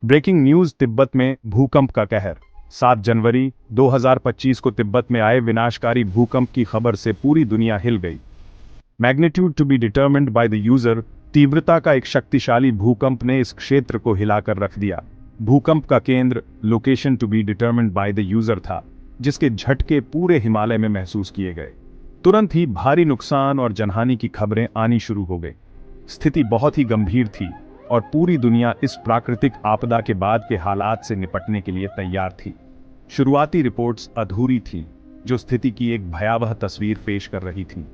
Breaking news. Tibet में भूकंप का कहर। 7 जनवरी 2025 को तिब्बत में आए विनाशकारी भूकंप की खबर से पूरी दुनिया हिल गई। Magnitude to be determined by the user. तीव्रता का एक शक्तिशाली भूकंप ने इस क्षेत्र को हिलाकर रख दिया। भूकंप का केंद्र location to be determined by the user था, जिसके झटके पूरे हिमालय में महसूस किए गए। तुरंत ही भारी नुकसान और जनहानि की खबरें आनी शुरू हो गई। स्थिति बहुत ही गंभीर थी और पूरी दुनिया इस प्राकृतिक आपदा के बाद के हालात से निपटने के लिए तैयार थी। शुरुआती रिपोर्ट्स अधूरी थीं, जो स्थिति की एक भयावह तस्वीर पेश कर रही थीं।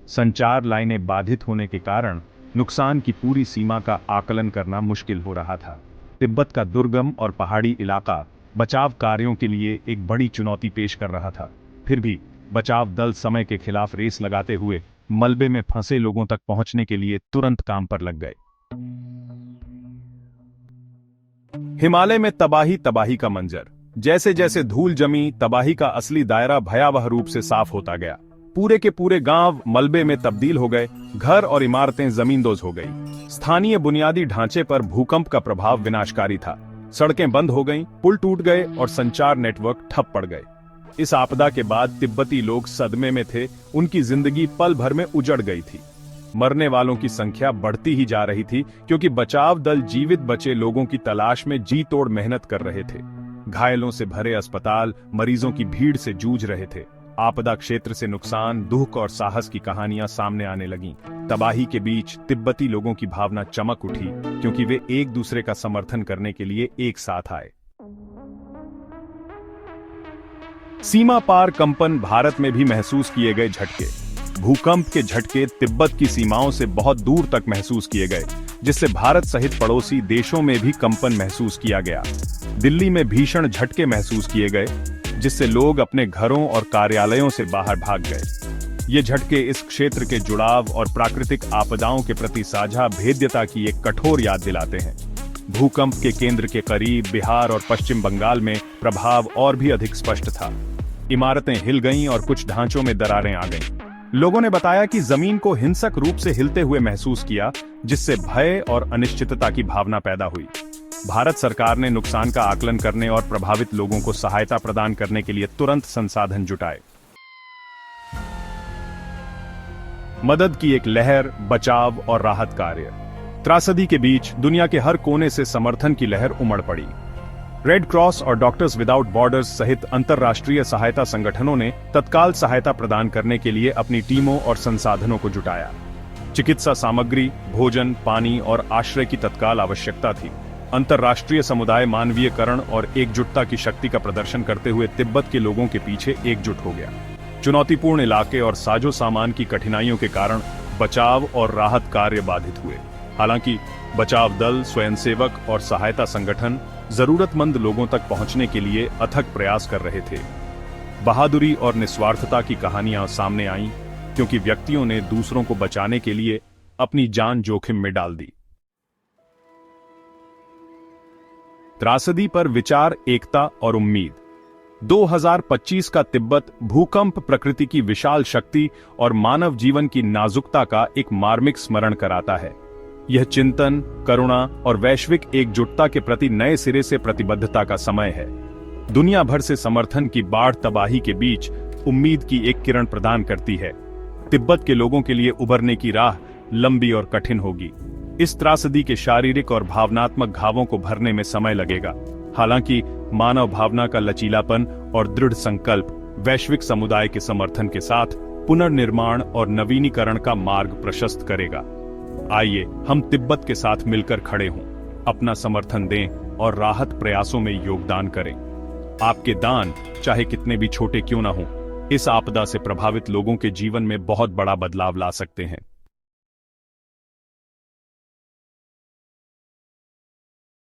संचार लाइनें बाधित होने के कारण नुकसान की पूरी सीमा का आकलन करना मुश्किल हो रहा था। तिब्बत का दुर्गम और पहाड़ी इलाका बचाव कार्यों के लिए एक बड़ी चुनौती पेश कर रहा था। फिर भी बचाव दल समय के खिलाफ रेस लगाते हुए मलबे में फंसे लोगों तक पहुंचने के लिए तुरंत काम पर लग गए। हिमालय में तबाही का मंजर। जैसे जैसे धूल जमी, तबाही का असली दायरा भयावह रूप से साफ होता गया। पूरे के पूरे गांव मलबे में तब्दील हो गए, घर और इमारतें जमींदोज हो गई। स्थानीय बुनियादी ढांचे पर भूकंप का प्रभाव विनाशकारी था। सड़कें बंद हो गईं, पुल टूट गए और संचार नेटवर्क ठप पड़ गए। इस आपदा के बाद तिब्बती लोग सदमे में थे। उनकी जिंदगी पल भर में उजड़ गई थी। मरने वालों की संख्या बढ़ती ही जा रही थी, क्योंकि बचाव दल जीवित बचे लोगों की तलाश में जी तोड़ मेहनत कर रहे थे। घायलों से भरे अस्पताल मरीजों की भीड़ से जूझ रहे थे। आपदा क्षेत्र से नुकसान, दुख और साहस की कहानियां सामने आने लगीं। तबाही के बीच तिब्बती लोगों की भावना चमक उठी, क्योंकि वे एक दूसरे का समर्थन करने के लिए एक साथ आए। सीमा पार कंपन। भारत में भी महसूस किए गए झटके। भूकंप के झटके तिब्बत की सीमाओं से बहुत दूर तक महसूस किए गए, जिससे भारत सहित पड़ोसी देशों में भी कंपन महसूस किया गया। दिल्ली में भीषण झटके महसूस किए गए, जिससे लोग अपने घरों और कार्यालयों से बाहर भाग गए। ये झटके इस क्षेत्र के जुड़ाव और प्राकृतिक आपदाओं के प्रति साझा भेद्यता की एक कठोर याद दिलाते हैं। भूकंप के केंद्र के करीब बिहार और पश्चिम बंगाल में प्रभाव और भी अधिक स्पष्ट था। इमारतें हिल गईं और कुछ ढांचों में दरारें आ गईं। लोगों ने बताया कि जमीन को हिंसक रूप से हिलते हुए महसूस किया, जिससे भय और अनिश्चितता की भावना पैदा हुई। भारत सरकार ने नुकसान का आकलन करने और प्रभावित लोगों को सहायता प्रदान करने के लिए तुरंत संसाधन जुटाए। मदद की एक लहर, बचाव और राहत कार्य। त्रासदी के बीच दुनिया के हर कोने से समर्थन की लहर उमड़ पड़ी। रेड क्रॉस और डॉक्टर्स विदाउट बॉर्डर्स सहित अंतर्राष्ट्रीय सहायता संगठनों ने तत्काल सहायता प्रदान करने के लिए अपनी टीमों और संसाधनों को जुटाया। चिकित्सा सामग्री, भोजन, पानी और आश्रय की तत्काल आवश्यकता थी। अंतर्राष्ट्रीय समुदाय मानवीयकरण और एकजुटता की शक्ति का प्रदर्शन करते हुए तिब्बत के लोगों के पीछे एकजुट हो गया। चुनौतीपूर्ण इलाके और साजो सामान की कठिनाइयों के कारण बचाव और राहत कार्य बाधित हुए। हालांकि बचाव दल, स्वयंसेवक और सहायता संगठन जरूरतमंद लोगों तक पहुंचने के लिए अथक प्रयास कर रहे थे। बहादुरी और निस्वार्थता की कहानियां सामने आईं, क्योंकि व्यक्तियों ने दूसरों को बचाने के लिए अपनी जान जोखिम में डाल दी। त्रासदी पर विचार, एकता और उम्मीद। 2025 का तिब्बत भूकंप प्रकृति की विशाल शक्ति और मानव जीवन की नाजुकता का एक मार्मिक स्मरण कराता है। यह चिंतन, करुणा और वैश्विक एकजुटता के प्रति नए सिरे से प्रतिबद्धता का समय है। दुनिया भर से समर्थन की बाढ़ तबाही के बीच उम्मीद की एक किरण प्रदान करती है। तिब्बत के लोगों के लिए उभरने की राह लंबी और कठिन होगी। इस त्रासदी के शारीरिक और भावनात्मक घावों को भरने में समय लगेगा। हालांकि मानव भावना का लचीलापन और दृढ़ संकल्प वैश्विक समुदाय के समर्थन के साथ पुनर्निर्माण और नवीनीकरण का मार्ग प्रशस्त करेगा। आइए हम तिब्बत के साथ मिलकर खड़े हों, अपना समर्थन दें और राहत प्रयासों में योगदान करें। आपके दान, चाहे कितने भी छोटे क्यों ना हों, इस आपदा से प्रभावित लोगों के जीवन में बहुत बड़ा बदलाव ला सकते हैं।